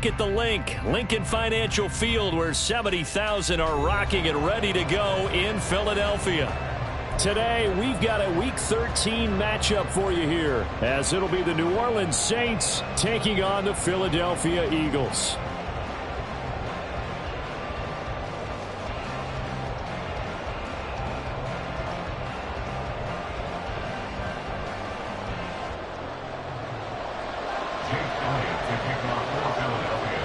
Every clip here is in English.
At the Lincoln Financial Field, where 70,000 are rocking and ready to go in Philadelphia. Today, we've got a Week 13 matchup for you here, as it'll be the New Orleans Saints taking on the Philadelphia Eagles.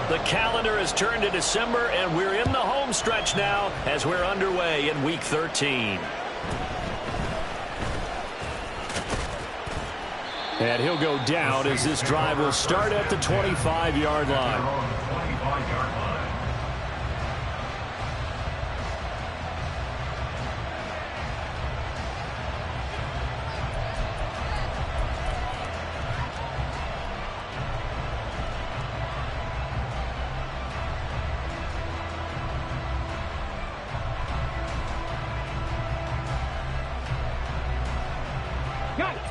The calendar has turned to December, and we're in the home stretch now as we're underway in Week 13. And he'll go down as this drive will start at the 25-yard line.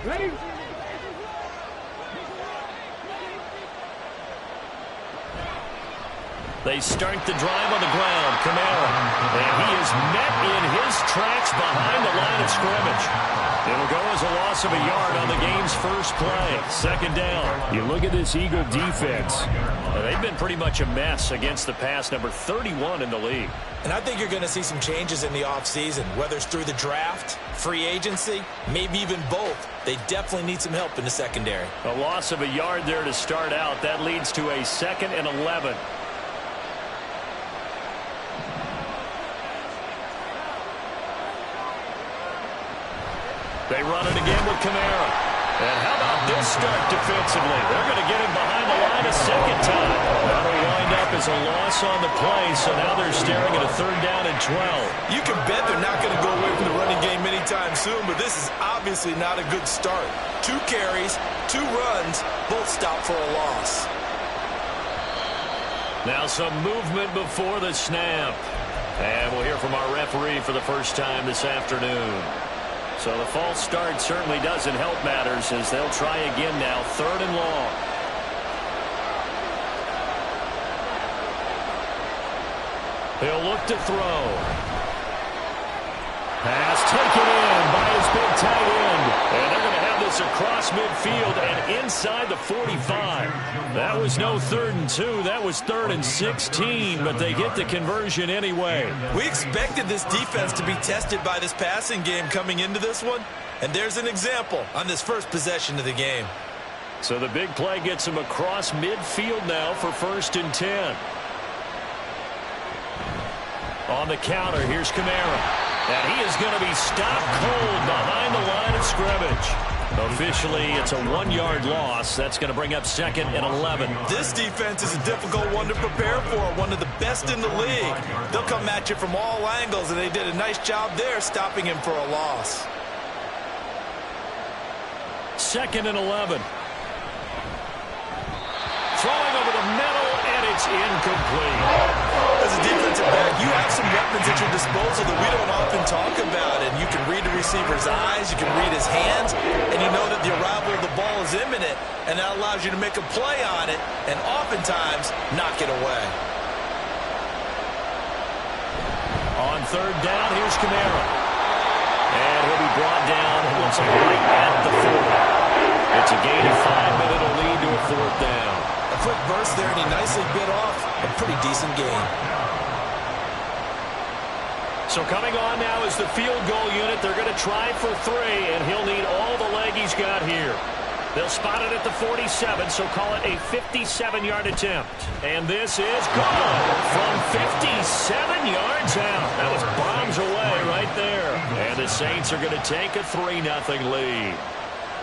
Ready? They start the drive on the ground. Kamara. And he is met in his tracks behind the line of scrimmage. It'll go as a loss of a yard on the game's first play. Second down. You look at this Eagle defense. They've been pretty much a mess against the pass, number 31 in the league. And I think you're going to see some changes in the offseason, whether it's through the draft, free agency, maybe even both. They definitely need some help in the secondary. A loss of a yard there to start out. That leads to a 2nd and 11. They run it again with Kamara. And how about this start defensively? They're going to get him behind the line a second time. That'll wind up as a loss on the play, so now they're staring at a 3rd down and 12. You can bet they're not going to go away from the running game anytime soon, but this is obviously not a good start. 2 carries, 2 runs, both stopped for a loss. Now some movement before the snap. And we'll hear from our referee for the first time this afternoon. So the false start certainly doesn't help matters as they'll try again now, 3rd and long. He'll look to throw. Pass taken in by his big tight end. And they're going to have this across midfield and inside the 45. That was no 3rd and 2. That was 3rd and 16, but they get the conversion anyway. We expected this defense to be tested by this passing game coming into this one, and there's an example on this first possession of the game. So the big play gets him across midfield now for 1st and 10. On the counter, here's Kamara. And he is going to be stopped cold behind the line of scrimmage. Officially, it's a 1-yard loss. That's going to bring up 2nd and 11. This defense is a difficult one to prepare for, one of the best in the league. They'll come at you from all angles, and they did a nice job there stopping him for a loss. 2nd and 11. Throwing over the middle, and it's incomplete. As a defensive back, you have some weapons at your disposal that we don't often talk about. And you can read the receiver's eyes, you can read his hands, and you know that the arrival of the ball is imminent, and that allows you to make a play on it and oftentimes knock it away. On 3rd down, here's Kamara. And he'll be brought down, looks like right at the 40. It's a gain of 5, but it'll lead to a 4th down. A quick burst there, and he nicely bit off a pretty decent gain. So coming on now is the field goal unit. They're going to try for 3, and he'll need all the leg he's got here. They'll spot it at the 47, so call it a 57-yard attempt. And this is gone from 57 yards out. That was bombs away right there. And the Saints are going to take a 3-0 lead.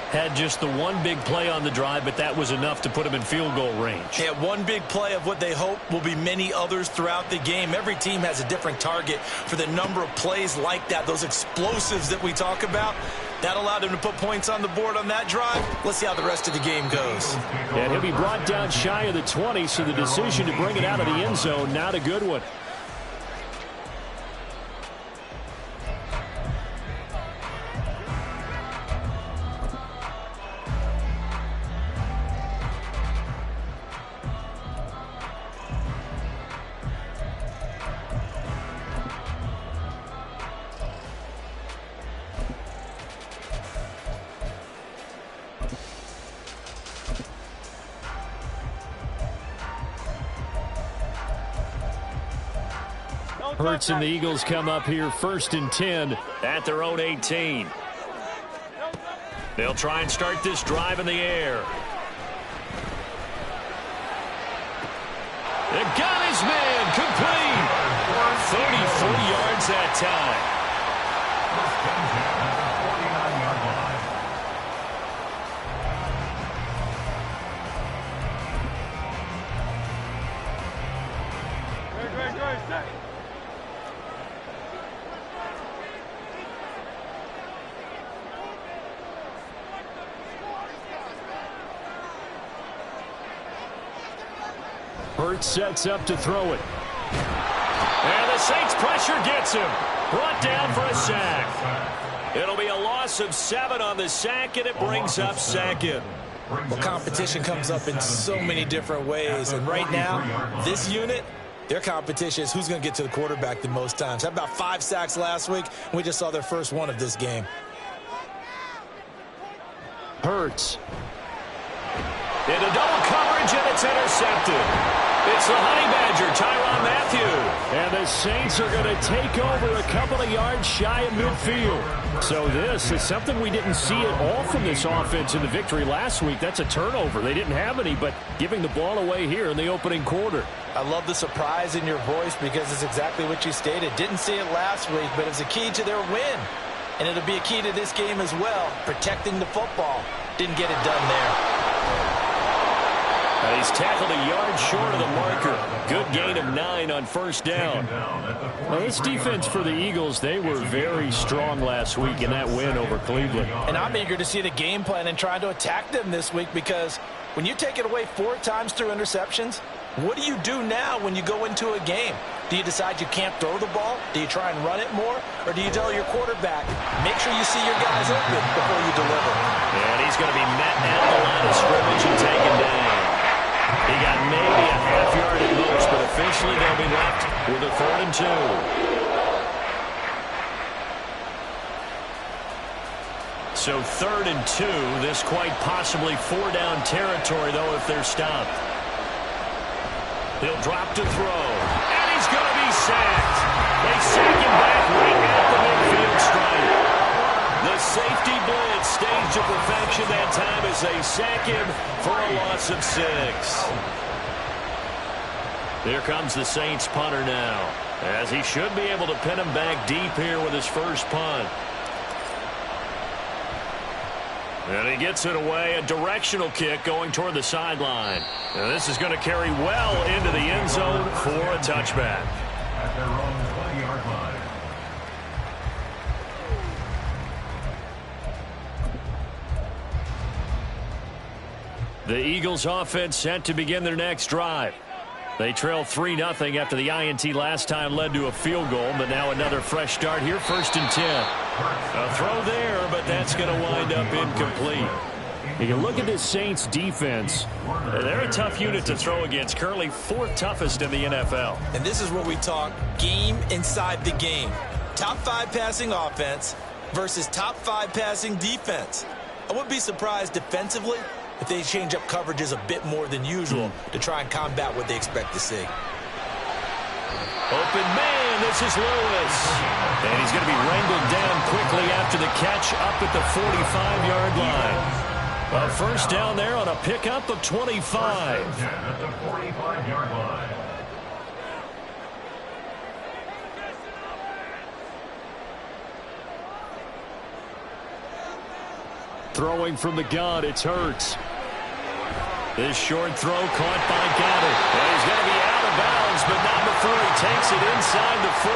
Had just the one big play on the drive, but that was enough to put him in field goal range. Yeah, one big play of what they hope will be many others throughout the game. Every team has a different target for the number of plays like that, those explosives that we talk about. That allowed him to put points on the board on that drive. Let's see how the rest of the game goes. And he'll be brought down shy of the 20, so the decision to bring it out of the end zone, not a good one. Hurts and the Eagles come up here 1st and 10 at their own 18. They'll try and start this drive in the air. They got his man complete. 34 yards that time. Hurts sets up to throw it. And the Saints pressure gets him. Brought down for a sack. It'll be a loss of 7 on the sack, and it brings up 2nd. Well, competition comes up in so many different ways. And right now, this unit, their competition is who's going to get to the quarterback the most times. Had about 5 sacks last week, and we just saw their first one of this game. Hurts. Into double coverage, and it's intercepted. It's the Honey Badger, Tyrann Mathieu. And the Saints are going to take over a couple of yards shy of midfield. So this is something we didn't see at all from this offense in the victory last week. That's a turnover. They didn't have any, but giving the ball away here in the opening quarter. I love the surprise in your voice because it's exactly what you stated. Didn't see it last week, but it's a key to their win. And it'll be a key to this game as well, protecting the football. Didn't get it done there. He's tackled a yard short of the marker. Good gain of 9 on 1st down. Now, this defense for the Eagles, they were very strong last week in that win over Cleveland. And I'm eager to see the game plan and try to attack them this week because when you take it away 4 times through interceptions, what do you do now when you go into a game? Do you decide you can't throw the ball? Do you try and run it more? Or do you tell your quarterback, make sure you see your guys open before you deliver? And he's going to be met at the line of scrimmage and taken down. He got maybe a half yard at most, but officially they'll be left with a 3rd and 2. So 3rd and 2, this quite possibly 4-down territory, though, if they're stopped. He'll drop to throw, and he's going to be sacked. They sack him back right at the midfield stripe. The safety blitz staged to perfection that time as they sack him for a loss of 6. Here comes the Saints punter now, as he should be able to pin him back deep here with his first punt. And he gets it away, a directional kick going toward the sideline. And this is going to carry well into the end zone for a touchback. At their own 20-yard line. The Eagles offense set to begin their next drive. They trail 3-0 after the INT last time led to a field goal, but now another fresh start here, 1st and 10. A throw there, but that's going to wind up incomplete. You can look at this Saints defense. They're a tough unit to throw against, currently 4th toughest in the NFL. And this is where we talk game inside the game. Top 5 passing offense versus top 5 passing defense. I wouldn't be surprised defensively if they change up coverages a bit more than usual to try and combat what they expect to see. Open man, this is Lewis. And he's going to be wrangled down quickly after the catch up at the 45-yard line. A first down there on a pickup of 25. At the 45-yard line. Throwing from the gun, it's Hurts. This short throw caught by Goddard. And he's going to be out of bounds, but not before he takes it inside the 40.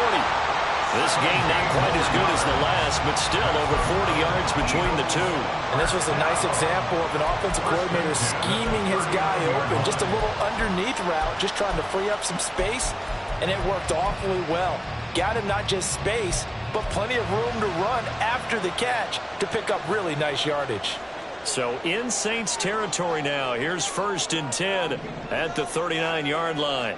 This game not quite as good as the last, but still over 40 yards between the two. And this was a nice example of an offensive coordinator scheming his guy open. Just a little underneath route, just trying to free up some space, and it worked awfully well. Got him not just space, but plenty of room to run after the catch to pick up really nice yardage. So in Saints territory now. Here's 1st and 10 at the 39-yard line.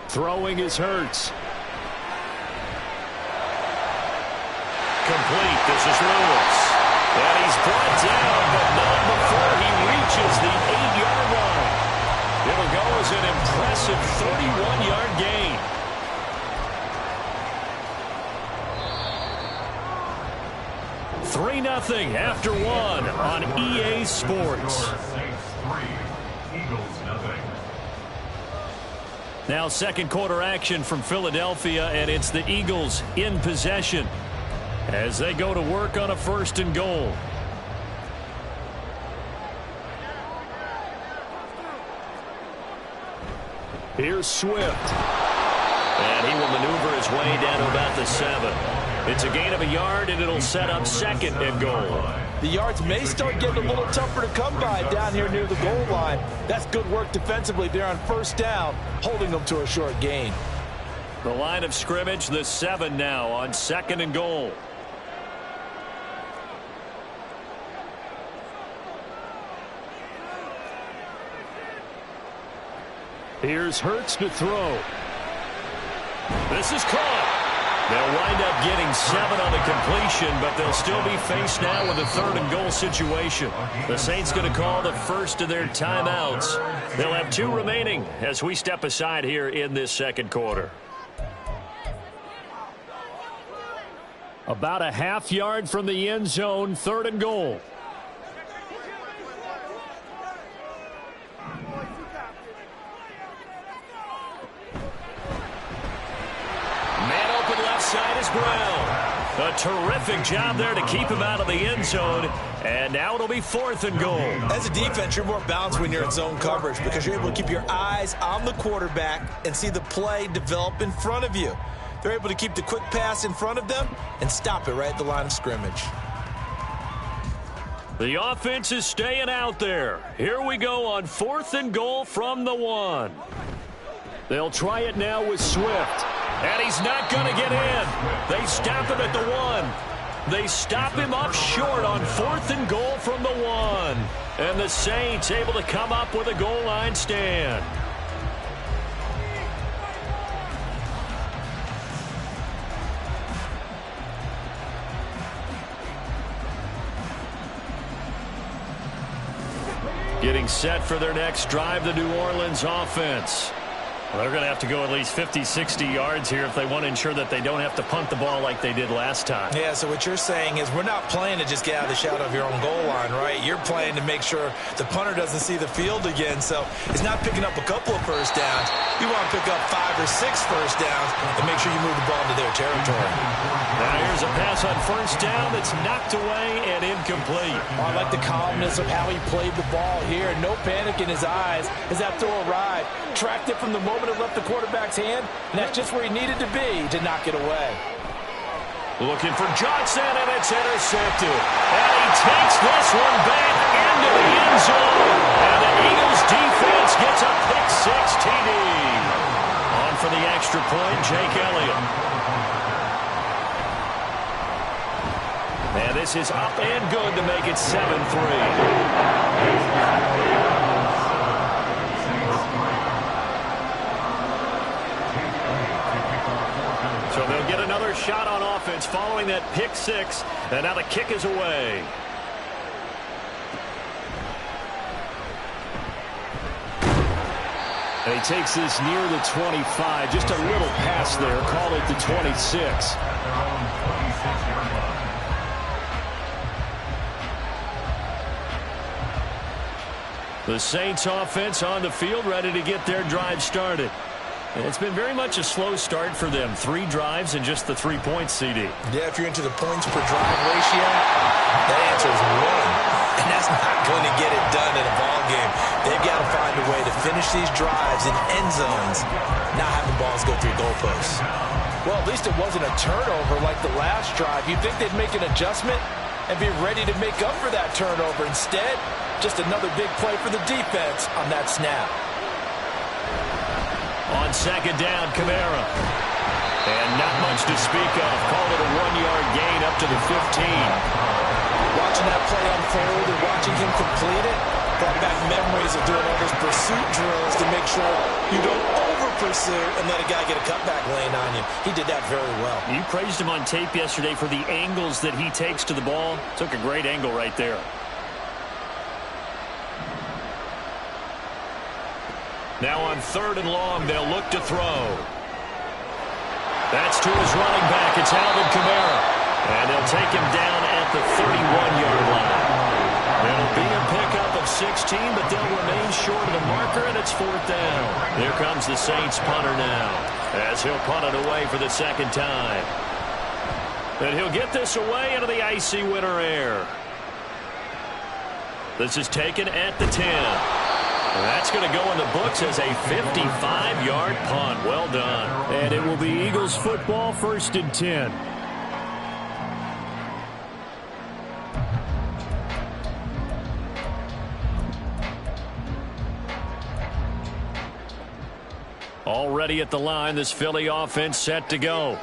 Throwing is Hurts. Complete. This is Lewis. And he's brought down, but not before he reaches the 8-yard line. It'll go as an impressive 31-yard gain. $3-0 after one on EA Sports. Now second quarter action from Philadelphia, and it's the Eagles in possession as they go to work on a 1st and goal. Here's Swift. And he will maneuver his way down to about the 7. It's a gain of a yard, and it'll set up 2nd and goal. The yards may start getting a little tougher to come by down here near the goal line. That's good work defensively there on 1st down, holding them to a short gain. The line of scrimmage, the 7 now on 2nd and goal. Here's Hurts to throw. This is caught. They'll wind up getting 7 on the completion, but they'll still be faced now with a 3rd and goal situation. The Saints going to call the first of their timeouts. They'll have 2 remaining as we step aside here in this second quarter. About a half yard from the end zone, 3rd and goal. Side is Brown. A terrific job there to keep him out of the end zone. And now it'll be 4th and goal. As a defense, you're more balanced when you're in zone coverage because you're able to keep your eyes on the quarterback and see the play develop in front of you. They're able to keep the quick pass in front of them and stop it right at the line of scrimmage. The offense is staying out there. Here we go on 4th and goal from the 1. They'll try it now with Swift. And he's not going to get in. They stop him at the 1. They stop him up short on 4th and goal from the 1. And the Saints able to come up with a goal line stand. Getting set for their next drive, the New Orleans offense. Well, they're going to have to go at least 50, 60 yards here if they want to ensure that they don't have to punt the ball like they did last time. Yeah, so what you're saying is we're not playing to just get out of the shadow of your own goal line, right? You're playing to make sure the punter doesn't see the field again. So it's not picking up a couple of first downs. You want to pick up 5 or 6 first downs and make sure you move the ball into their territory. Now here's a pass on 1st down that's knocked away and incomplete. I like the calmness of how he played the ball here. No panic in his eyes as that throw arrived. Tracked it from the moment it left the quarterback's hand, and that's just where he needed to be to knock it away. Looking for Johnson, and it's intercepted. And he takes this one back into the end zone. And the Eagles defense gets a pick-6 TD. On for the extra point, Jake Elliott. And this is up and good to make it 7-3. So they'll get another shot on offense following that pick-6, and now the kick is away. And he takes this near the 25, just a little pass there, call it the 26. The Saints offense on the field, ready to get their drive started. And it's been very much a slow start for them. 3 drives and just the 3 points, CD. Yeah, if you're into the points per drive ratio, that answer is 1. And that's not going to get it done in a ball game. They've got to find a way to finish these drives in end zones, not having balls go through goalposts. Well, at least it wasn't a turnover like the last drive. You'd think they'd make an adjustment and be ready to make up for that turnover. Instead, just another big play for the defense on that snap. On 2nd down, Kamara. And not much to speak of. Call it a 1-yard gain up to the 15. Watching that play unfold and watching him complete it brought back memories of doing all those pursuit drills to make sure you don't over-pursue and let a guy get a cutback lane on you. He did that very well. You praised him on tape yesterday for the angles that he takes to the ball. Took a great angle right there. Now on 3rd and long, they'll look to throw. That's to his running back. It's Alvin Kamara. And they'll take him down at the 31-yard line. It'll be a pickup of 16, but they'll remain short of the marker, and it's 4th down. Here comes the Saints punter now, as he'll punt it away for the 2nd time. And he'll get this away into the icy winter air. This is taken at the 10. And that's going to go in the books as a 55-yard punt. Well done. And it will be Eagles football, 1st and 10. Already at the line, this Philly offense set to go.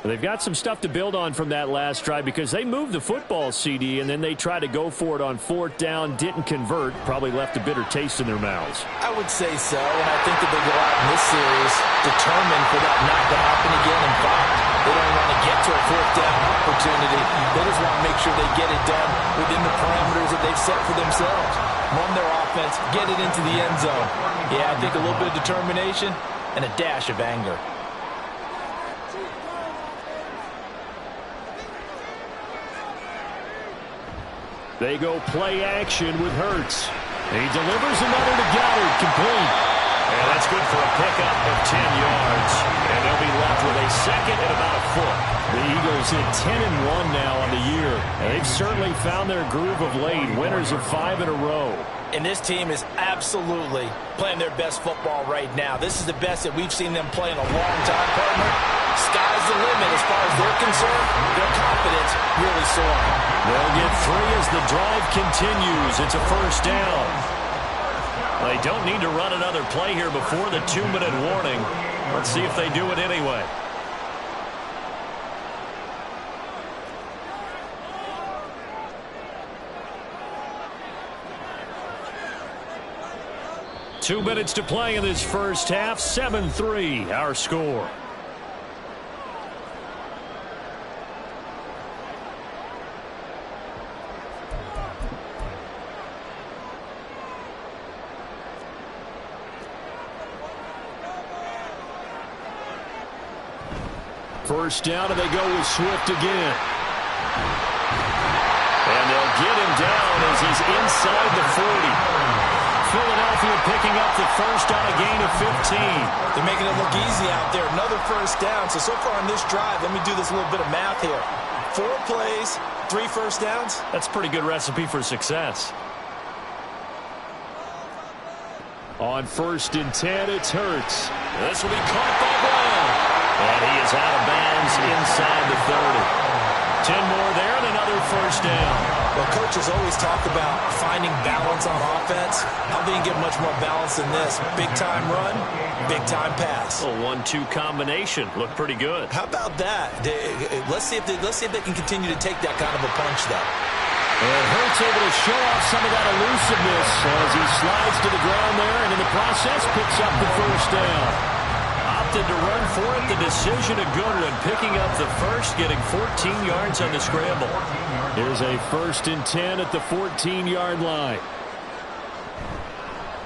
They've got some stuff to build on from that last drive because they moved the football, CD, and then they tried to go for it on 4th down, didn't convert, probably left a bitter taste in their mouths. I would say so, and I think that they go out in this series determined for that not to happen again. In fact, they don't want to get to a 4th down opportunity. They just want to make sure they get it done within the parameters that they've set for themselves. Run their offense, get it into the end zone. Yeah, I think a little bit of determination and a dash of anger. They go play action with Hurts. He delivers another to Goddard, complete. And that's good for a pickup of 10 yards. And they'll be left with a 2nd and about a foot. The Eagles at 10-1 now on the year. And they've certainly found their groove of late. Winners of 5 in a row. And this team is absolutely playing their best football right now. This is the best that we've seen them play in a long time, partner. Sky's the limit as far as they're concerned. Their confidence really soaring. They'll get 3 as the drive continues. It's a 1st down. They don't need to run another play here before the 2-minute warning. Let's see if they do it anyway. Two minutes to play in this first half. 7-3, our score. First down, and they go with Swift again. And they'll get him down as he's inside the 40. Philadelphia picking up the first on a gain of 15. They're making it look easy out there. Another 1st down. So far on this drive, let me do this little bit of math here. 4 plays, 3 1st downs. That's a pretty good recipe for success. On 1st and 10, it's Hurts. This will be caught by Brown. And he is out of bounds inside the 30. 10 more there and another 1st down. Well, coaches always talk about finding balance on offense. How they can get much more balance than this. Big-time run, big-time pass. A 1-2 combination. Looked pretty good. How about that? Let's see if they can continue to take that kind of a punch, though. And Hurts able to show off some of that elusiveness as he slides to the ground there, and in the process picks up the 1st down. Opted to run for it. The decision a good one. Picking up the first, getting 14 yards on the scramble. Here's a 1st and 10 at the 14-yard line.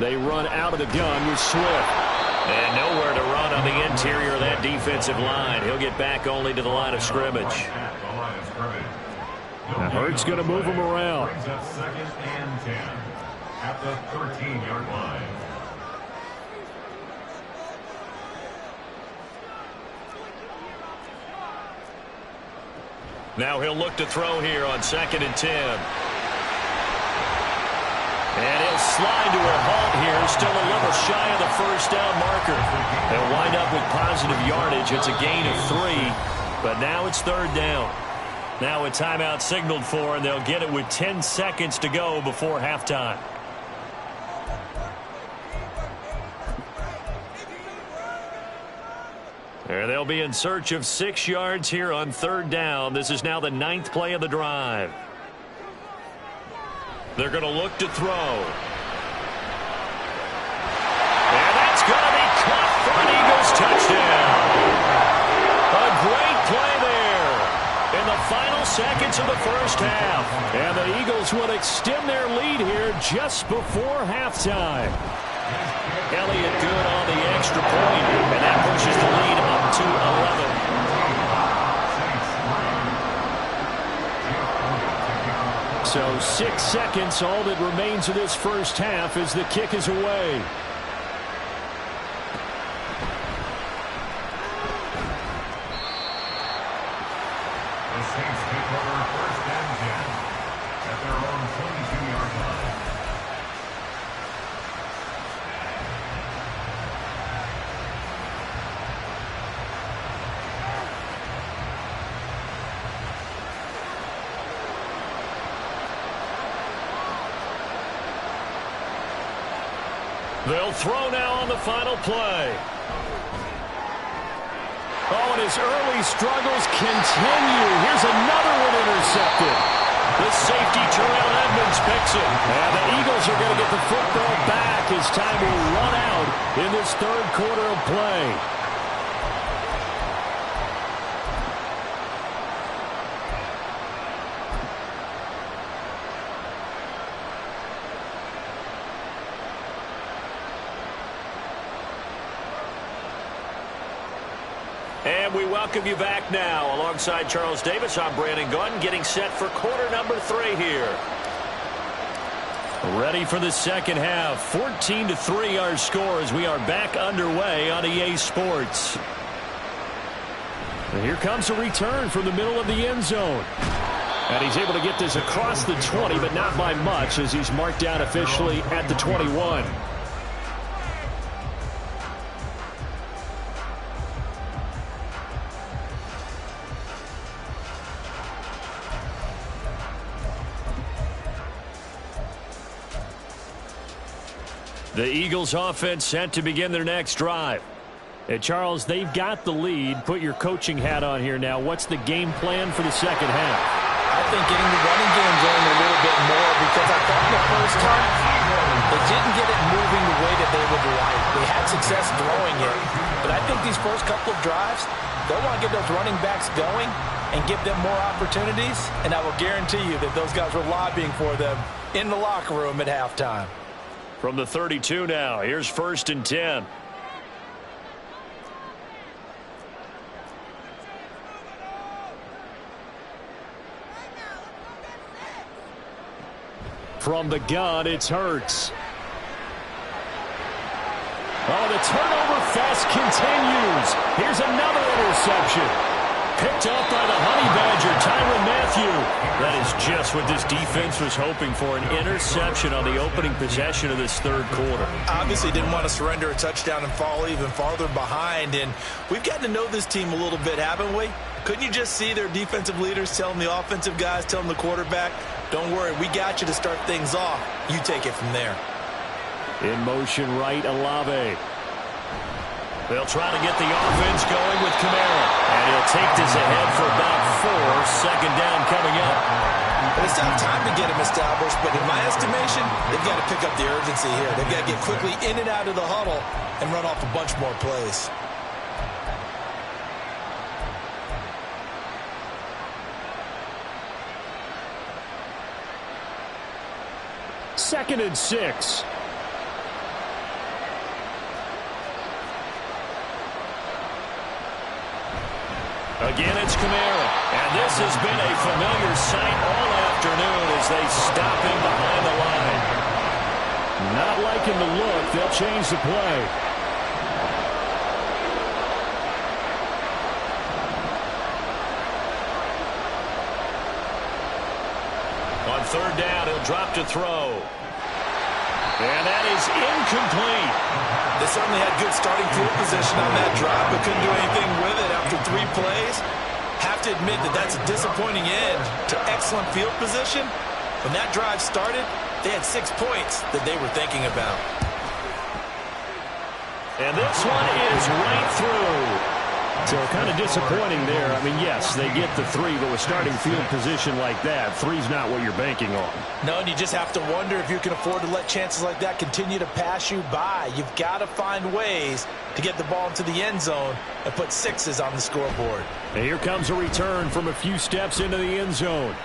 They run out of the gun with Swift. And nowhere to run on the interior of that defensive line. He'll get back only to the line of scrimmage. Now Hurts going to move him around. 2nd and 10 at the 13-yard line. Now he'll look to throw here on 2nd and 10. And he'll slide to a halt here, still a little shy of the 1st down marker. They'll wind up with positive yardage. It's a gain of 3, but now it's 3rd down. Now a timeout signaled for, and they'll get it with 10 seconds to go before halftime. And they'll be in search of 6 yards here on 3rd down. This is now the 9th play of the drive. They're going to look to throw. And that's going to be caught for an Eagles touchdown. A great play there in the final seconds of the first half. And the Eagles will extend their lead here just before halftime. Elliott good on the extra point, and that pushes the lead up to 11. So 6 seconds, all that remains of this first half as the kick is away. The Saints take over 1st and 10 at their own 22-yard line. They'll throw now on the final play. Oh, and his early struggles continue. Here's another one intercepted. The safety, Terrell Edmonds, picks it. And the Eagles are going to get the football back as time will run out in this third quarter of play. And we welcome you back now. Alongside Charles Davis, I'm Brandon Gunn, getting set for quarter number 3 here. Ready for the second half. 14-3 our score as we are back underway on EA Sports. And here comes a return from the middle of the end zone. And he's able to get this across the 20, but not by much as he's marked down officially at the 21. The Eagles offense set to begin their next drive. And Charles, they've got the lead. Put your coaching hat on here now. What's the game plan for the second half? I think getting the running game going a little bit more, because I thought in the first time they didn't get it moving the way that they would like. They had success throwing it. But I think these first couple of drives, they'll want to get those running backs going and give them more opportunities. And I will guarantee you that those guys were lobbying for them in the locker room at halftime. From the 32 now, here's 1st and 10. From the gun, it's Hurts. Oh, the turnover fest continues. Here's another interception. Picked up by the Honey Badger, Tyrann Mathieu. That is just what this defense was hoping for, an interception on the opening possession of this third quarter. Obviously didn't want to surrender a touchdown and fall even farther behind. And we've gotten to know this team a little bit, haven't we? Couldn't you just see their defensive leaders telling the offensive guys, telling the quarterback, don't worry, we got you to start things off. You take it from there. In motion right, Olave. They'll try to get the offense going with Kamara. And he'll take this ahead for about 4. Second down coming up. They still have time to get him established, but in my estimation, they've got to pick up the urgency here. They've got to get quickly in and out of the huddle and run off a bunch more plays. Second and 6. Again, it's Kamara. And this has been a familiar sight all afternoon as they stop him behind the line. Not liking the look. They'll change the play. On third down, he'll drop to throw. And that is incomplete. They certainly had good starting field position on that drive, but couldn't do anything with it after 3 plays. Have to admit that that's a disappointing end to excellent field position. When that drive started, they had 6 points that they were thinking about. And this one is right through. So kind of disappointing there. I mean, yes, they get the 3, but with starting field position like that, 3's not what you're banking on. No, and you just have to wonder if you can afford to let chances like that continue to pass you by. You've got to find ways to get the ball into the end zone and put 6s on the scoreboard. And here comes a return from a few steps into the end zone.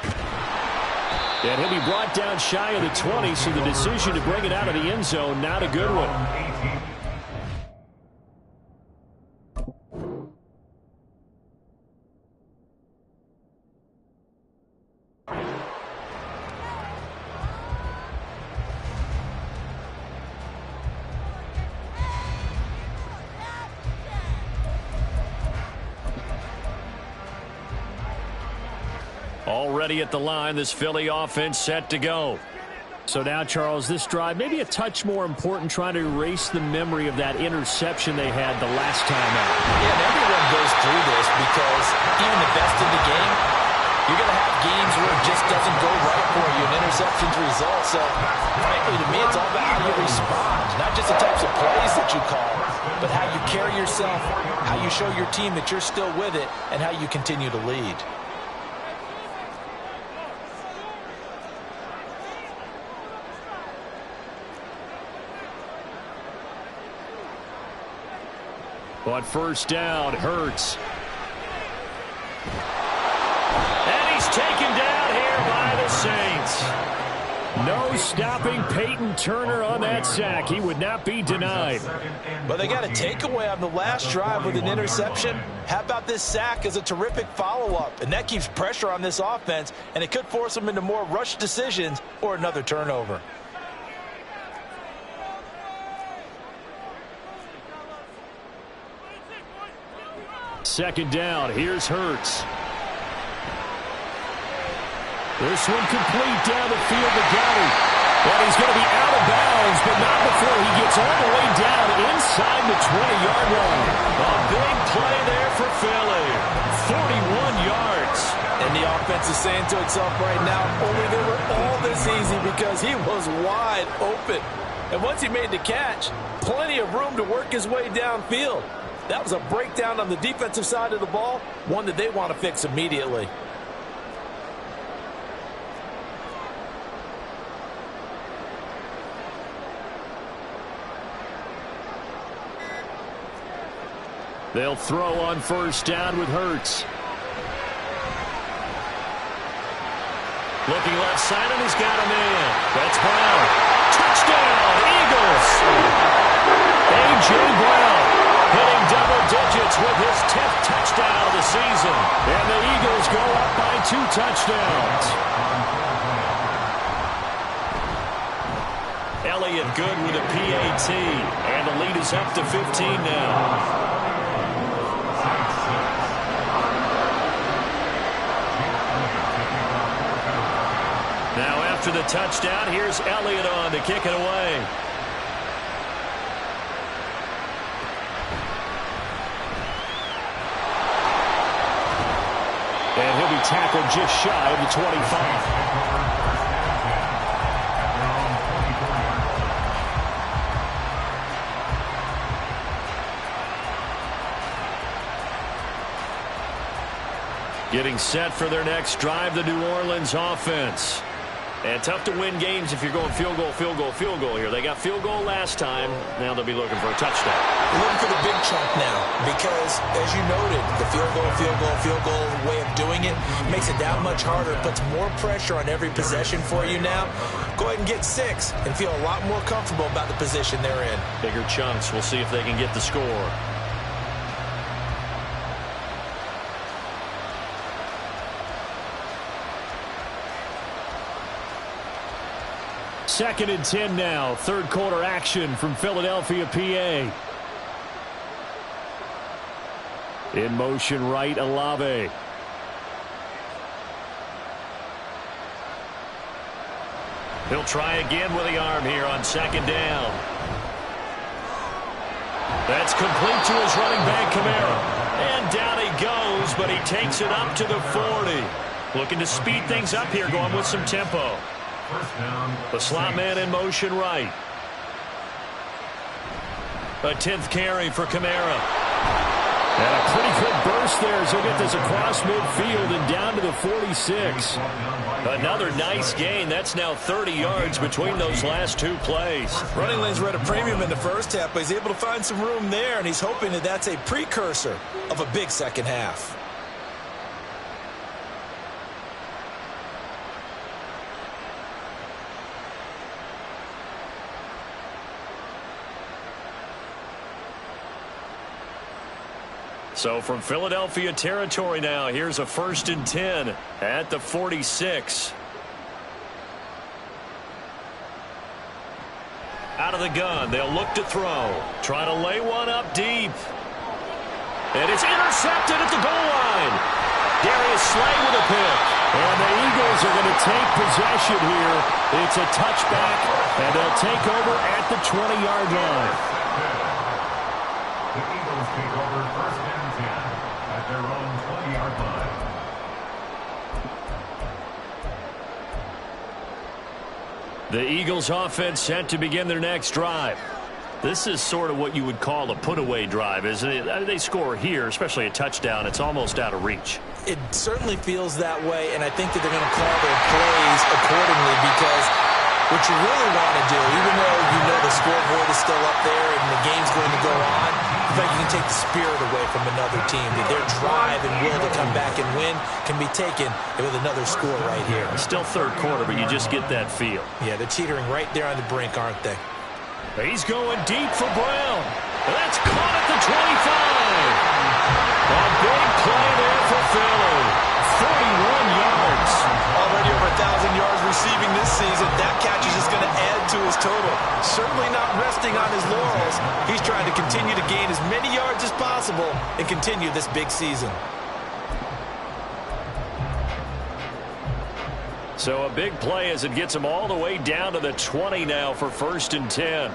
And he'll be brought down shy of the 20, so the decision to bring it out of the end zone, not a good one. Already at the line, this Philly offense set to go. So now, Charles, this drive maybe a touch more important, trying to erase the memory of that interception they had the last time out. Yeah, and everyone goes through this because even the best in the game, you're going to have games where it just doesn't go right for you, and interceptions result. So, frankly, to me, it's all about how you respond, not just the types of plays that you call, but how you carry yourself, how you show your team that you're still with it, and how you continue to lead. But first down, Hurts. And he's taken down here by the Saints. No stopping Peyton Turner on that sack. He would not be denied. But they got a takeaway on the last drive with an interception. How about this sack as a terrific follow-up? And that keeps pressure on this offense, and it could force them into more rush decisions or another turnover. Second down, here's Hurts. This one complete down the field to Gowdy. But he's going to be out of bounds, but not before he gets all the way down inside the 20-yard line. A big play there for Philly. 41 yards. And the offense is saying to itself right now, only they were all this easy because he was wide open. And once he made the catch, plenty of room to work his way downfield. That was a breakdown on the defensive side of the ball, one that they want to fix immediately. They'll throw on first down with Hurts. Looking left side, and he's got a man. That's Brown. Touchdown, Eagles! A.J. Brown hitting double digits with his 10th touchdown of the season. And the Eagles go up by 2 touchdowns. Elliott good with a PAT. And the lead is up to 15 now. Now after the touchdown, here's Elliott on to kick it away. And he'll be tackled just shy of the 25. Getting set for their next drive, the New Orleans offense. And tough to win games if you're going field goal, field goal, field goal here. They got field goal last time. Now they'll be looking for a touchdown. They're looking for the big chunk now because, as you noted, the field goal way of doing it makes it that much harder. It puts more pressure on every possession for you now. Go ahead and get 6 and feel a lot more comfortable about the position they're in. Bigger chunks. We'll see if they can get the score. Second and 10 now. Third quarter action from Philadelphia, PA. In motion right, Olave. He'll try again with the arm here on second down. That's complete to his running back, Kamara. And down he goes, but he takes it up to the 40. Looking to speed things up here, going with some tempo. The slot man in motion right. A 10th carry for Kamara. And a pretty good burst there as he'll get this across midfield and down to the 46. Another nice gain. That's now 30 yards between those last 2 plays. Running lanes were at a premium in the first half, but he's able to find some room there, and he's hoping that that's a precursor of a big second half. So from Philadelphia territory now, here's a 1st and 10 at the 46. Out of the gun, they'll look to throw. Trying to lay one up deep. And it's intercepted at the goal line. Darius Slay with a pick. And the Eagles are going to take possession here. It's a touchback, and they'll take over at the 20-yard line. The Eagles take over 1st and 10 at their own 20-yard line. The Eagles offense set to begin their next drive. This is sort of what you would call a put-away drive, isn't it? They score here, especially a touchdown. It's almost out of reach. It certainly feels that way, and I think that they're going to call their plays accordingly, because what you really want to do, even though you know the scoreboard is still up there and the game's going to go on, I think you can take the spirit away from another team, that their drive and will to come back and win can be taken with another score right here. It's still third quarter, but you just get that feel. Yeah, they're teetering right there on the brink, aren't they? He's going deep for Brown. That's caught at the 25. A big play there for Philly. 41 yards. Already over 1,000 yards receiving this season. That catch is just going to add to his total. Certainly not resting on his laurels. He's trying to continue to gain as many yards as possible and continue this big season. So a big play as it gets him all the way down to the 20 now for 1st and 10.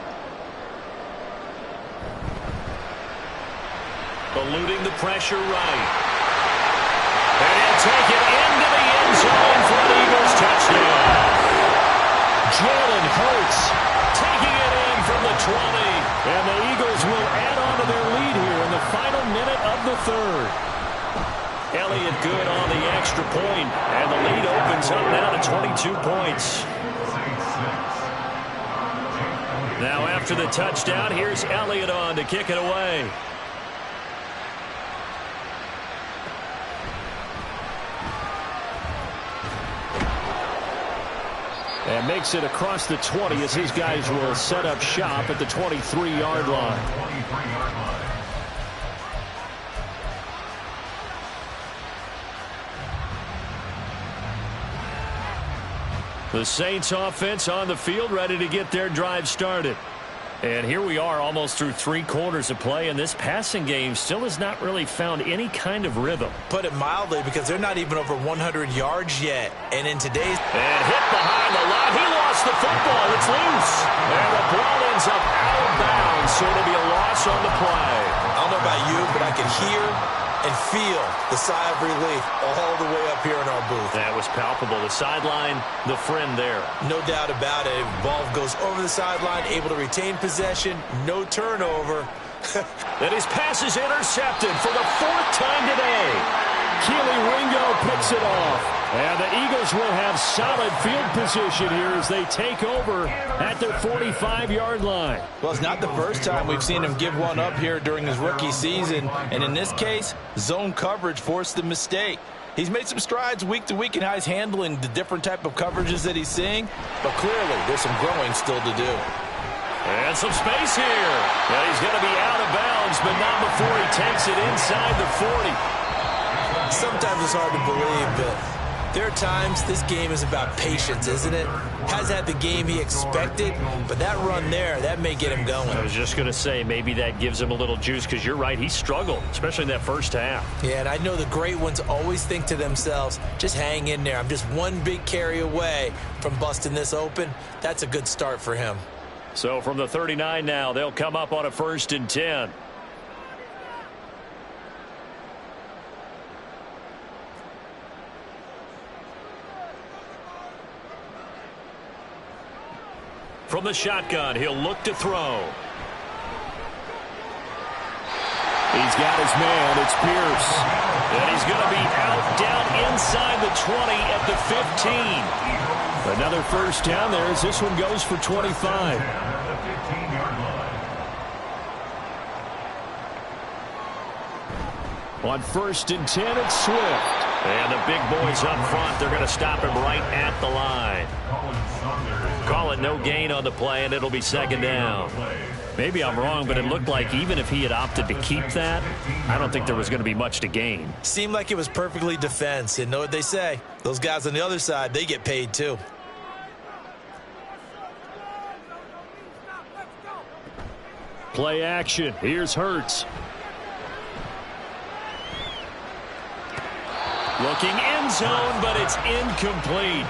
Eluding the pressure right. And he'll take it into the end zone for an Eagles touchdown. Jalen Hurts taking it in from the 20. And the Eagles will add on to their lead here in the final minute of the 3rd. Elliott good on the extra point, and the lead opens up now to 22 points. Now after the touchdown, here's Elliott on to kick it away. And makes it across the 20 as his guys will set up shop at the 23-yard line. The Saints offense on the field ready to get their drive started. And here we are almost through 3 quarters of play, and this passing game still has not really found any kind of rhythm. Put it mildly, because they're not even over 100 yards yet. And in today's... And hit behind the line. He lost the football. It's loose. And the ball ends up out of bounds, so it'll be a loss on the play. I don't know about you, but I can hear and feel the sigh of relief all the way up here in our booth. That was palpable. The sideline, the friend there. No doubt about it. Ball goes over the sideline, able to retain possession, no turnover. And his pass is intercepted for the 4th time today. Keely Ringo picks it off. And the Eagles will have solid field position here as they take over at their 45-yard line. Well, it's not the first time we've seen him give one up here during his rookie season. And in this case, zone coverage forced the mistake. He's made some strides week to week in how he's handling the different type of coverages that he's seeing. But clearly, there's some growing still to do. And some space here. Yeah, he's going to be out of bounds, but not before he takes it inside the 40. Sometimes it's hard to believe, but there are times this game is about patience, isn't it? Has had the game he expected, but that run there, that may get him going. I was just going to say, maybe that gives him a little juice, because you're right, he struggled, especially in that first half. Yeah, and I know the great ones always think to themselves, just hang in there. I'm just one big carry away from busting this open. That's a good start for him. So from the 39 now, they'll come up on a 1st and 10. From the shotgun, he'll look to throw. He's got his man. It's Pierce. And he's going to be out down inside the 20 at the 15. Another first down there as this one goes for 25. On 1st and 10, it's Swift. And the big boys up front, they're going to stop him right at the line. Call it no gain on the play, and it'll be 2nd down. Maybe I'm wrong, but it looked like even if he had opted to keep that, I don't think there was going to be much to gain. Seemed like it was perfectly defense. And know what they say? Those guys on the other side, they get paid too. Play action. Here's Hurts. Looking end zone, but it's incomplete.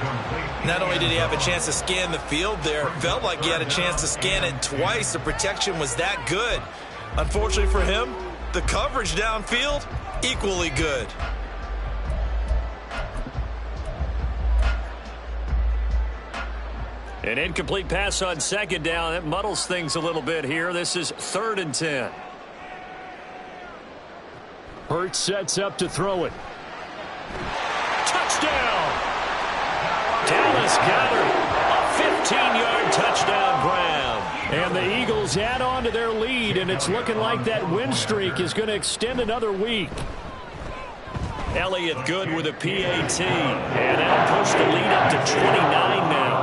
Not only did he have a chance to scan the field there, it felt like he had a chance to scan it twice. The protection was that good. Unfortunately for him, the coverage downfield, equally good. An incomplete pass on second down. That muddles things a little bit here. This is 3rd and 10. Hurts sets up to throw it. Touchdown! Dallas Goedert, a 15-yard touchdown grab. And the Eagles add on to their lead, and it's looking like that win streak is going to extend another week. Elliott good with a PAT, and that'll push the lead up to 29 now.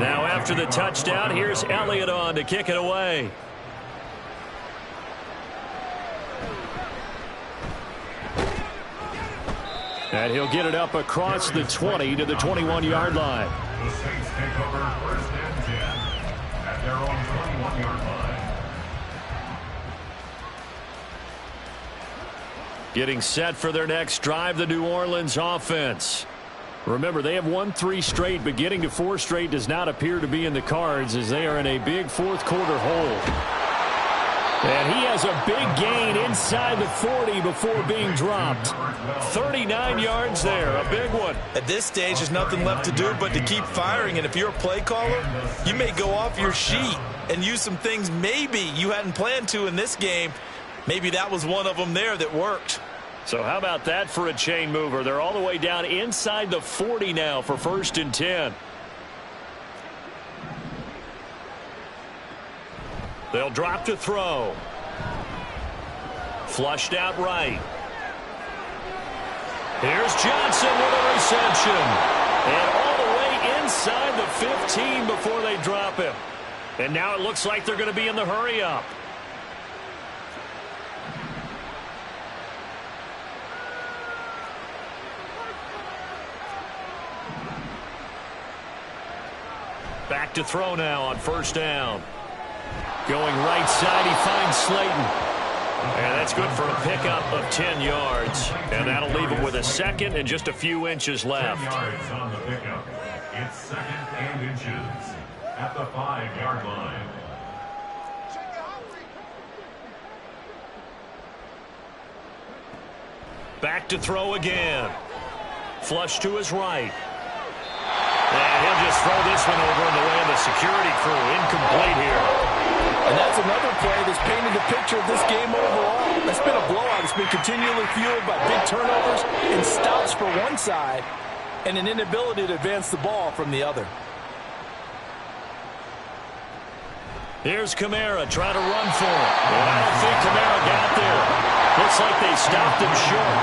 Now after the touchdown, here's Elliott on to kick it away. And he'll get it up across the 20 to the 21-yard line. The Saints take over 1st and 10 at their own 21-yard line. Getting set for their next drive, the New Orleans offense. Remember, they have won 3 straight, but getting to 4 straight does not appear to be in the cards as they are in a big 4th quarter hole. And he has a big gain inside the 40 before being dropped. 39 yards there, a big one. At this stage, there's nothing left to do but to keep firing. And if you're a play caller, you may go off your sheet and use some things maybe you hadn't planned to in this game. Maybe that was one of them there that worked. So how about that for a chain mover? They're all the way down inside the 40 now for 1st and 10. They'll drop to throw. Flushed out right. Here's Johnson with a reception. And all the way inside the 15 before they drop him. And now it looks like they're going to be in the hurry-up. Back to throw now on 1st down. Going right side, he finds Slayton. And that's good for a pickup of 10 yards. And that'll leave him with a 2nd and just a few inches left. 10 yards on the pickup. It's 2nd and inches at the 5-yard line. Back to throw again. Flush to his right. And he'll just throw this one over in the way of the security crew. Incomplete here. And that's another play that's painted the picture of this game overall. It's been a blowout. It's been continually fueled by big turnovers and stops for one side and an inability to advance the ball from the other. Here's Kamara trying to run for it. Well, I don't think Kamara got there. Looks like they stopped him short.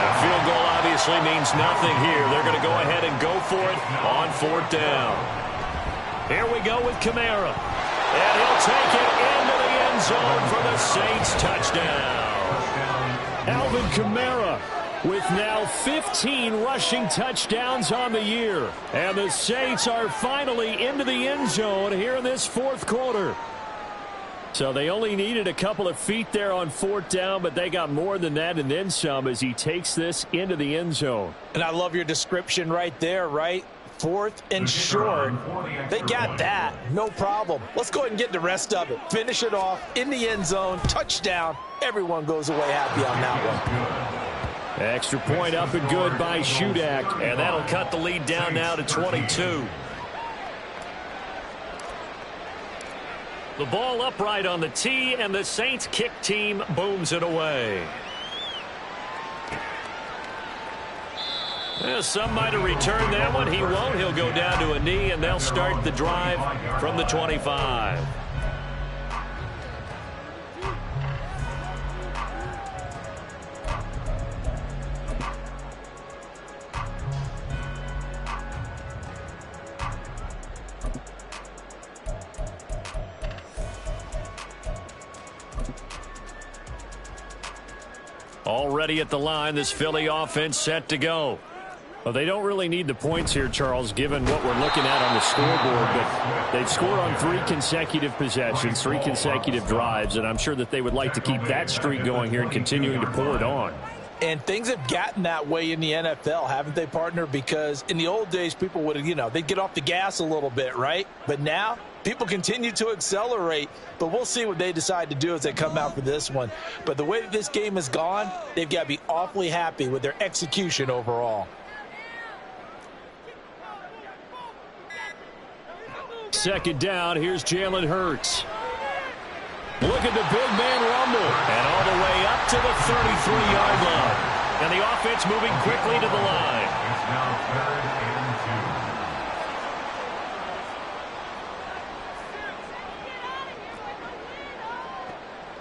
That field goal obviously means nothing here. They're going to go ahead and go for it on 4th down. Here we go with Kamara. And he'll take it into the end zone for the Saints touchdown. Alvin Kamara with now 15 rushing touchdowns on the year. And the Saints are finally into the end zone here in this 4th quarter. So they only needed a couple of feet there on 4th down, but they got more than that and then some as he takes this into the end zone. And I love your description right there, right? 4th and short. They got that. No problem. Let's go ahead and get the rest of it. Finish it off in the end zone. Touchdown. Everyone goes away happy on that one. Extra point up and good by Shudak. And that'll cut the lead down now to 22. The ball upright on the tee, and the Saints kick team booms it away. Well, some might have returned that one. He won't. He'll go down to a knee, and they'll start the drive from the 25. Already at the line, this Philly offense set to go. Well, they don't really need the points here, Charles, given what we're looking at on the scoreboard. But they've scored on 3 consecutive possessions, 3 consecutive drives, and I'm sure that they would like to keep that streak going here and continuing to pour it on. And things have gotten that way in the NFL, haven't they, partner? Because in the old days, people would, they'd get off the gas a little bit, right? But now, people continue to accelerate. But we'll see what they decide to do as they come out for this one. But the way that this game has gone, they've got to be awfully happy with their execution overall. Second down, here's Jalen Hurts. Look at the big man rumble. And all the way up to the 33-yard line. And the offense moving quickly to the line. It's now 3rd and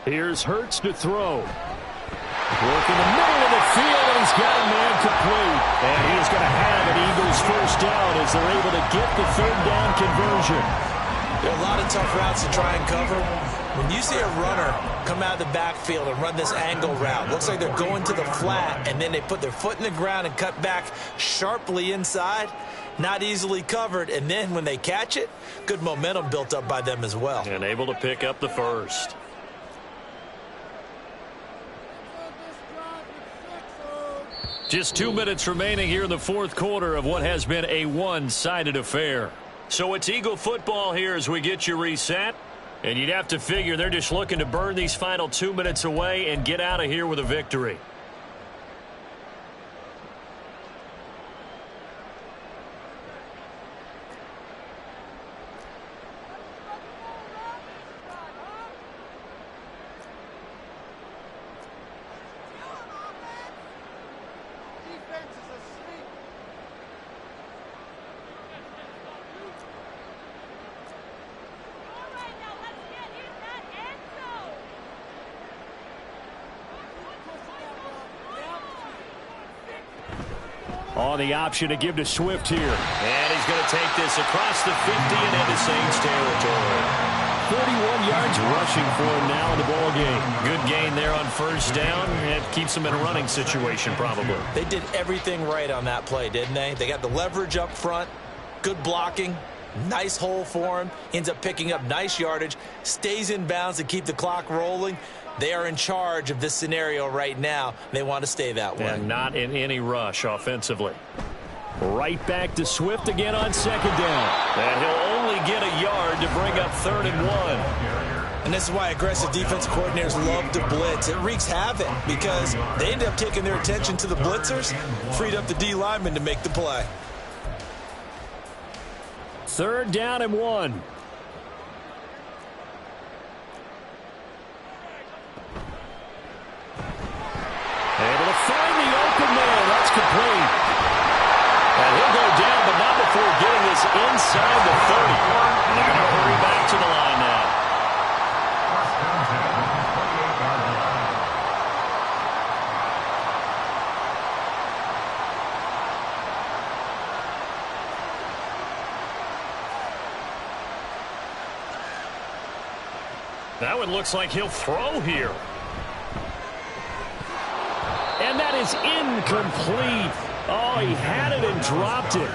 2. Here's Hurts to throw. Work in the middle of the field, and he's got a man complete. And he is going to have an Eagles first down as they're able to get the 3rd down conversion. There are a lot of tough routes to try and cover. When you see a runner come out of the backfield and run this angle route, looks like they're going to the flat, and then they put their foot in the ground and cut back sharply inside, not easily covered. And then when they catch it, good momentum built up by them as well. And able to pick up the first. Just 2 minutes remaining here in the 4th quarter of what has been a one-sided affair. So it's Eagle football here as we get you reset. And you'd have to figure they're just looking to burn these final 2 minutes away and get out of here with a victory. On the option to give to Swift here. And he's going to take this across the 50 and into Saints territory. 31 yards rushing for him now in the ball game. Good gain there on first down. It keeps him in a running situation probably. They did everything right on that play, didn't they? They got the leverage up front, good blocking, nice hole for him, ends up picking up nice yardage, stays in bounds to keep the clock rolling. They are in charge of this scenario right now. They want to stay that way. And not in any rush offensively. Right back to Swift again on second down. And he'll only get a yard to bring up 3rd and 1. And this is why aggressive defense coordinators love to blitz. It wreaks havoc because they end up taking their attention to the blitzers, freed up the D lineman to make the play. 3rd down and 1. Able to find the open man. That's complete. And he'll go down, but not before getting this inside the 30. And they're going to hurry back to the line now. That one looks like he'll throw here. And that is incomplete. Oh, he had it and dropped it.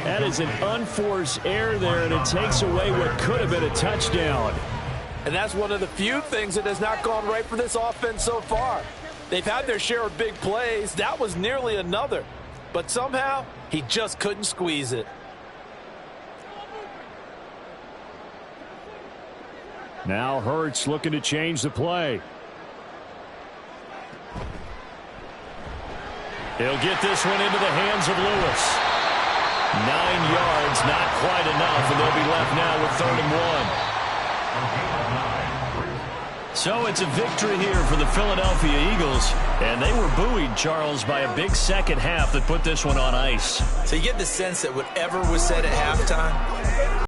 That is an unforced error there, and it takes away what could have been a touchdown. And that's one of the few things that has not gone right for this offense so far. They've had their share of big plays. That was nearly another. But somehow, he just couldn't squeeze it. Now Hurts looking to change the play. He'll get this one into the hands of Lewis. 9 yards, not quite enough, and they'll be left now with 3rd and 1. So it's a victory here for the Philadelphia Eagles, and they were buoyed, Charles, by a big second half that put this one on ice. So you get the sense that whatever was said at halftime,